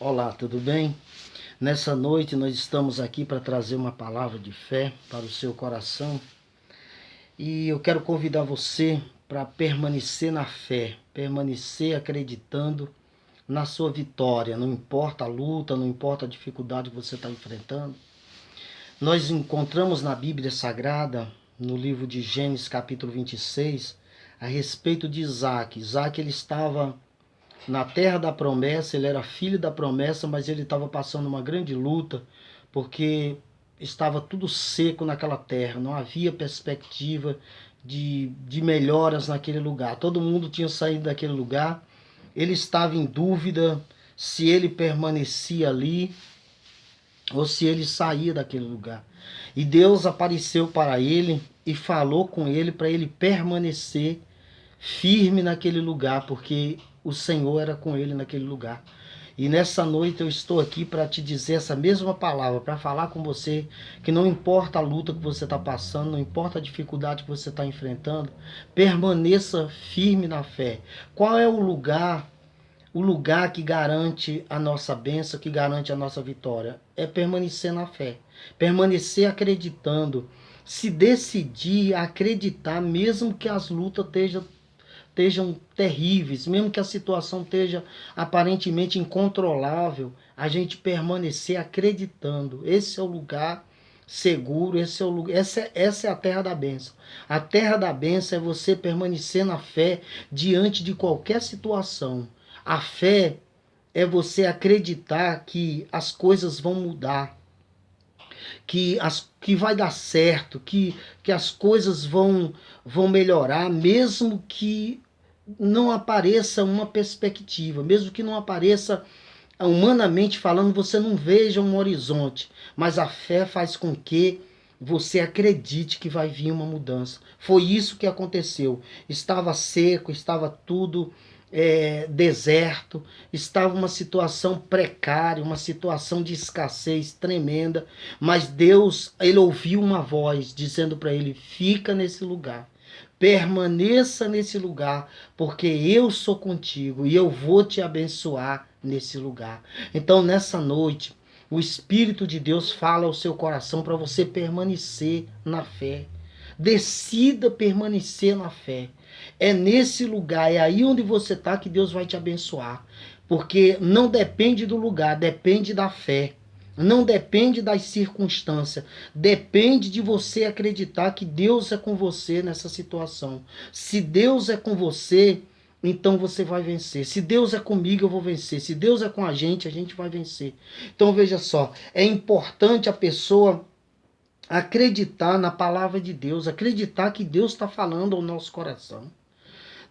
Olá, tudo bem? Nessa noite nós estamos aqui para trazer uma palavra de fé para o seu coração e eu quero convidar você para permanecer na fé, permanecer acreditando na sua vitória, não importa a luta, não importa a dificuldade que você está enfrentando. Nós encontramos na Bíblia Sagrada, no livro de Gênesis capítulo 26, a respeito de Isaac. Isaac ele estava na terra da promessa, ele era filho da promessa, mas ele estava passando uma grande luta, porque estava tudo seco naquela terra, não havia perspectiva de melhoras naquele lugar. Todo mundo tinha saído daquele lugar, ele estava em dúvida se ele permanecia ali ou se ele saía daquele lugar. E Deus apareceu para ele e falou com ele para ele permanecer firme naquele lugar, porque o Senhor era com ele naquele lugar. E nessa noite eu estou aqui para te dizer essa mesma palavra, para falar com você que não importa a luta que você está passando, não importa a dificuldade que você está enfrentando, permaneça firme na fé. Qual é o lugar? O lugar que garante a nossa bênção, que garante a nossa vitória, é permanecer na fé, permanecer acreditando, se decidir a acreditar, mesmo que as lutas estejam terríveis, mesmo que a situação esteja aparentemente incontrolável, a gente permanecer acreditando. Esse é o lugar seguro, esse é o lugar, essa é a terra da bênção. A terra da bênção é você permanecer na fé diante de qualquer situação. A fé é você acreditar que as coisas vão mudar, que vai dar certo, que as coisas vão melhorar, mesmo que não apareça uma perspectiva, mesmo que não apareça, humanamente falando, você não veja um horizonte, mas a fé faz com que você acredite que vai vir uma mudança. Foi isso que aconteceu. Estava seco, estava tudo deserto, estava uma situação precária, uma situação de escassez tremenda, mas Deus, ele ouviu uma voz dizendo para ele: fica nesse lugar, permaneça nesse lugar, porque eu sou contigo e eu vou te abençoar nesse lugar. Então, nessa noite, o Espírito de Deus fala ao seu coração para você permanecer na fé. Decida permanecer na fé. É nesse lugar, é aí onde você está que Deus vai te abençoar. Porque não depende do lugar, depende da fé. Não depende das circunstâncias. Depende de você acreditar que Deus é com você nessa situação. Se Deus é com você, então você vai vencer. Se Deus é comigo, eu vou vencer. Se Deus é com a gente vai vencer. Então veja só, é importante a pessoa acreditar na palavra de Deus, acreditar que Deus está falando ao nosso coração.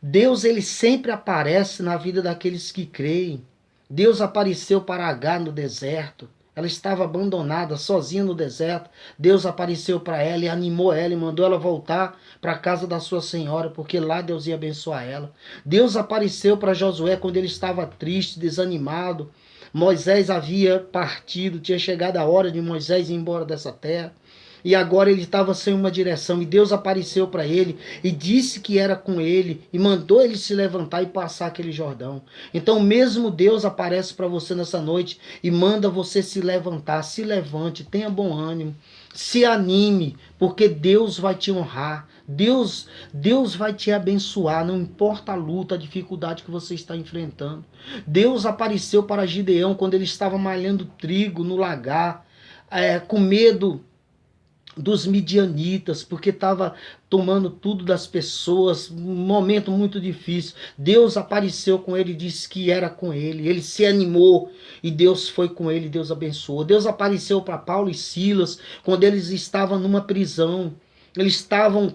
Deus, ele sempre aparece na vida daqueles que creem. Deus apareceu para Agar no deserto. Ela estava abandonada, sozinha no deserto. Deus apareceu para ela e animou ela e mandou ela voltar para a casa da sua senhora, porque lá Deus ia abençoar ela. Deus apareceu para Josué quando ele estava triste, desanimado. Moisés havia partido, tinha chegado a hora de Moisés ir embora dessa terra. E agora ele estava sem uma direção, e Deus apareceu para ele e disse que era com ele e mandou ele se levantar e passar aquele Jordão. Então mesmo Deus aparece para você nessa noite e manda você se levantar. Se levante, tenha bom ânimo, se anime, porque Deus vai te honrar. Deus vai te abençoar, não importa a luta, a dificuldade que você está enfrentando. Deus apareceu para Gideão quando ele estava malhando trigo no lagar, com medo dos midianitas, porque estava tomando tudo das pessoas, um momento muito difícil. Deus apareceu com ele e disse que era com ele. Ele se animou e Deus foi com ele, Deus abençoou. Deus apareceu para Paulo e Silas quando eles estavam numa prisão. Eles estavam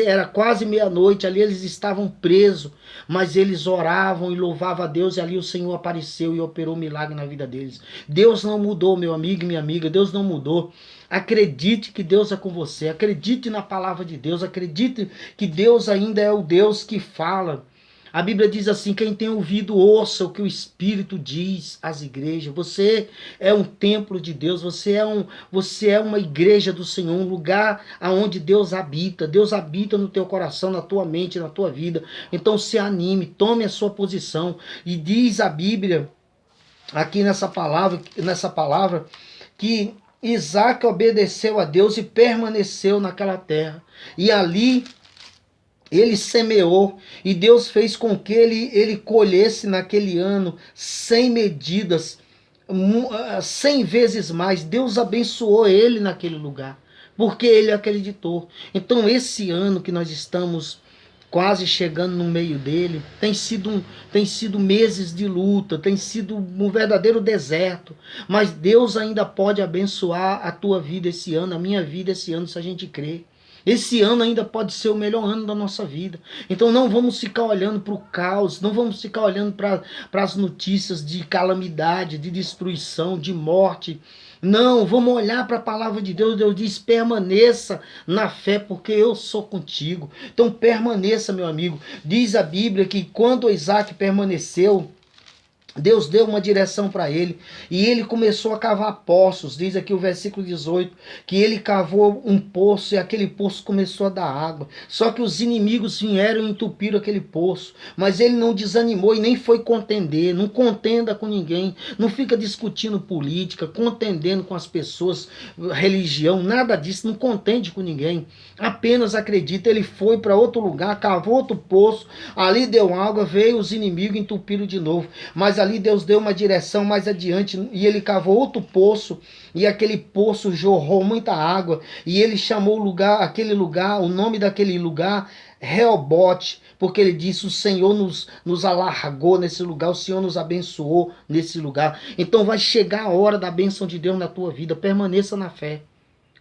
era quase meia-noite, ali eles estavam presos, mas eles oravam e louvavam a Deus, e ali o Senhor apareceu e operou um milagre na vida deles. Deus não mudou, meu amigo e minha amiga, Deus não mudou. Acredite que Deus é com você, acredite na palavra de Deus, acredite que Deus ainda é o Deus que fala. A Bíblia diz assim: quem tem ouvido, ouça o que o Espírito diz às igrejas. Você é um templo de Deus, você é uma igreja do Senhor, um lugar onde Deus habita. Deus habita no teu coração, na tua mente, na tua vida. Então se anime, tome a sua posição. E diz a Bíblia aqui nessa palavra que Isaac obedeceu a Deus e permaneceu naquela terra. E ali ele semeou e Deus fez com que ele colhesse naquele ano 100 medidas, 100 vezes mais. Deus abençoou ele naquele lugar, porque ele acreditou. Então esse ano que nós estamos quase chegando no meio dele, tem sido meses de luta, tem sido um verdadeiro deserto, mas Deus ainda pode abençoar a tua vida esse ano, a minha vida esse ano, se a gente crer. Esse ano ainda pode ser o melhor ano da nossa vida. Então não vamos ficar olhando para o caos, não vamos ficar olhando para as notícias de calamidade, de destruição, de morte. Não, vamos olhar para a palavra de Deus. Deus diz: permaneça na fé, porque eu sou contigo. Então permaneça, meu amigo. Diz a Bíblia que quando Isaac permaneceu, Deus deu uma direção para ele e ele começou a cavar poços. Diz aqui o versículo 18 que ele cavou um poço e aquele poço começou a dar água. Só que os inimigos vieram e entupiram aquele poço, mas ele não desanimou e nem foi contender. Não contenda com ninguém, não fica discutindo política, contendendo com as pessoas, religião, nada disso. Não contende com ninguém, apenas acredita. Ele foi para outro lugar, cavou outro poço, ali deu água, veio os inimigos e entupiram de novo. Mas ali Deus deu uma direção mais adiante e ele cavou outro poço e aquele poço jorrou muita água e ele chamou o nome daquele lugar Reobote, porque ele disse: o Senhor nos alargou nesse lugar, o Senhor nos abençoou nesse lugar. Então vai chegar a hora da bênção de Deus na tua vida. Permaneça na fé.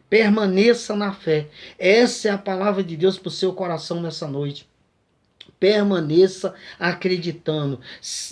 Permaneça na fé. Essa é a palavra de Deus para o seu coração nessa noite. Permaneça acreditando.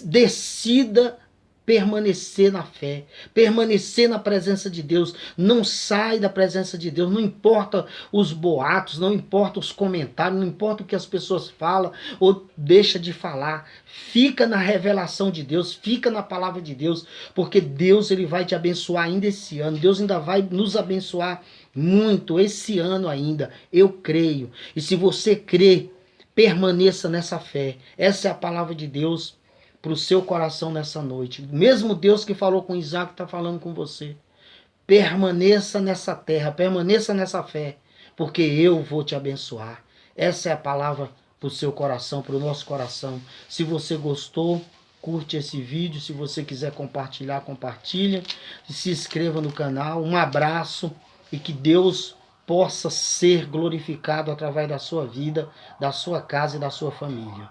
Decida permanecer na fé, permanecer na presença de Deus. Não sai da presença de Deus. Não importa os boatos, não importa os comentários, não importa o que as pessoas falam ou deixa de falar. Fica na revelação de Deus, fica na palavra de Deus, porque Deus ele vai te abençoar ainda esse ano. Deus ainda vai nos abençoar muito esse ano ainda. Eu creio. E se você crê, permaneça nessa fé. Essa é a palavra de Deus para o seu coração nessa noite. O mesmo Deus que falou com Isaac está falando com você. Permaneça nessa terra, permaneça nessa fé, porque eu vou te abençoar. Essa é a palavra para o seu coração, para o nosso coração. Se você gostou, curte esse vídeo. Se você quiser compartilhar, compartilha. Se inscreva no canal. Um abraço e que Deus possa ser glorificado através da sua vida, da sua casa e da sua família.